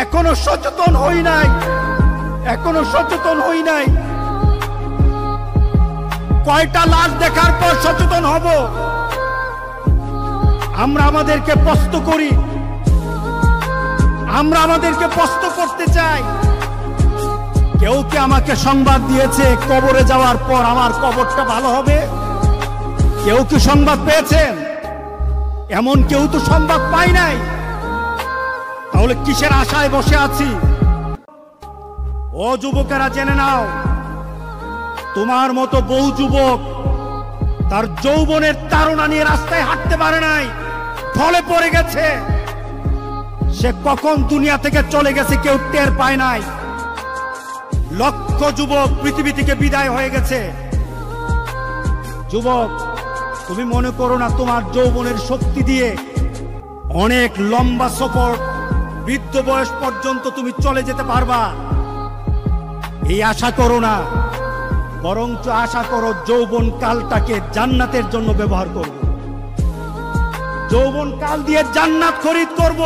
এখনো সচেতন হই নাই, এখনো সচেতন হই নাই। কয়টা লাশ দেখার পর সচেতন হব? আমরা আমাদেরকে প্রশ্ন করি, আমরা আমাদেরকে প্রশ্ন করতে চাই। কেউ কি আমাকে সংবাদ দিয়েছে কবরে যাওয়ার পর আমার কবরটা ভালো হবে? কেউ কি সংবাদ পেয়েছেন? এমন কেউ তো সংবাদ পাই নাই। তাহলে কিসের আশায় বসে আছি? ও যুবকেরা, জেনে নাও, তোমার মতো বহু যুবক তার যৌবনের তাড়না নিয়ে রাস্তায় হাঁটতে পারে নাই, ঢলে পড়ে গেছে। সে কখন দুনিয়া থেকে চলে গেছে কেউ টের পায় নাই। লক্ষ যুবক পৃথিবী থেকে বিদায় হয়ে গেছে। যুবক, তুমি মনে করো না তোমার যৌবনের শক্তি দিয়ে অনেক লম্বা সফর বৃদ্ধ বয়স পর্যন্ত তুমি চলে যেতে পারবা। এই আশা করো না, বরঞ্চ আশা করো যৌবন কালটাকে জান্নাতের জন্য ব্যবহার করব। যৌবন কাল দিয়ে জান্নাত খরিদ করব।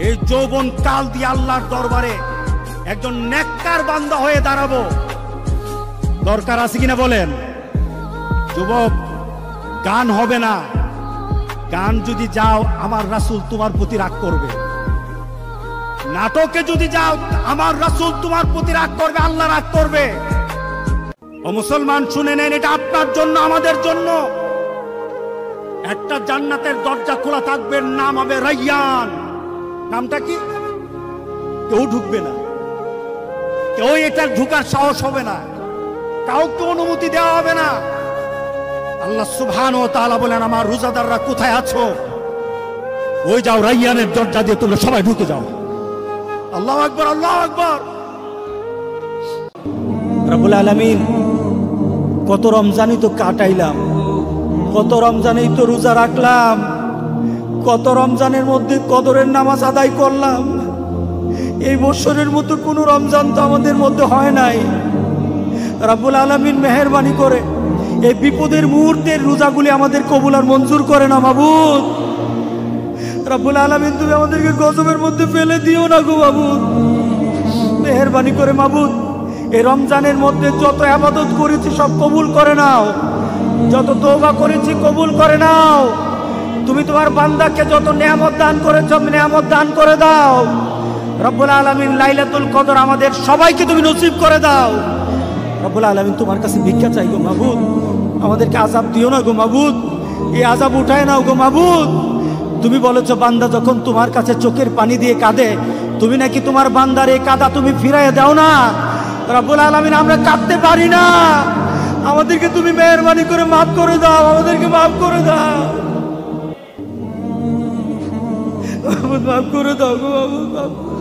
এই যৌবন কাল দিয়ে আল্লাহর দরবারে একজন নেককার বান্দা হয়ে দাঁড়াবো। দরকার আছে কিনা বলেন? যুবক, গান হবে না। গান যদি যাও আমার রাসূল তোমার প্রতি রাগ করবে। নাটকে যদি যাও আমার রাসূল তোমার প্রতি রাগ করবে, আল্লাহ রাগ করবে। ও মুসলমান, শুনে নেন, এটা আপনার জন্য, আমাদের জন্য। একটা জান্নাতের দরজা খোলা থাকবে, নাম হবে রায়্যান। নামটা কি? কেউ ঢুকবে না, কেউ এটা ঢুকার সাহস হবে না, কাউকে অনুমতি দেওয়া হবে না। আল্লাহ সুবহানাহু ওয়া তাআলা বলেন, আমার রোজাদাররা কোথায় আছো? ওই যাও, রায়্যানের দরজা দিয়ে তোমরা সবাই ঢুকে যাও। আল্লাহু আকবার, আল্লাহু আকবার। রব্বুল আলামিন, কত রমজানই তো কাটাইলাম, কত রমজানেই তো রোজা রাখলাম, কত রমজানের মধ্যে কদরের নামাজ আদায় করলাম। এই বছরের মতো কোনো রমজান তো আমাদের মধ্যে হয় নাই। রব্বুল আলামিন মেহেরবানি করে এই বিপদের মুহূর্তের রোজাগুলি আমাদের কবুল আর মঞ্জুর করে না মাবুদ। রব্বুল আলামিন, তুমি আমাদেরকে গজবের মধ্যে ফেলে দিও না গো মাবুদ। মেহেরবানি করে মাবুদ, এই রমজানের মধ্যে যত ইবাদত করেছি সব কবুল করে নাও, যত তওবা করেছি কবুল করে নাও। তুমি তোমার বান্দাকে যত নেয়ামত দান করেছো, নেয়ামত দান করে দাও। রব্বুল আলামিন, লাইলাতুল কদর আমাদের সবাইকে তুমি নসিব করে দাও। রব্বুল আলামিন, তোমার কাছে ভিক্ষা চাই গো মাবুদ, আমাদেরকে আযাব দিও না গো মাবুদ, এই আযাব উঠায় নাও গো মাবুদ। তুমি বলেছো বান্দা যখন তোমার কাছে চোখের পানি দিয়ে কাঁদে, তুমি নাকি তোমার বান্দার এই কাঁদা তুমি ফিরাইয়া দাও না। রব্বুল আলামিন, আমরা কাঁদতে পারি না, আমাদেরকে তুমি মেহেরবানি করে মাফ করে দাও, আমাদেরকে মাফ করে দাও, মাফ করে দাও গো মাবুদ।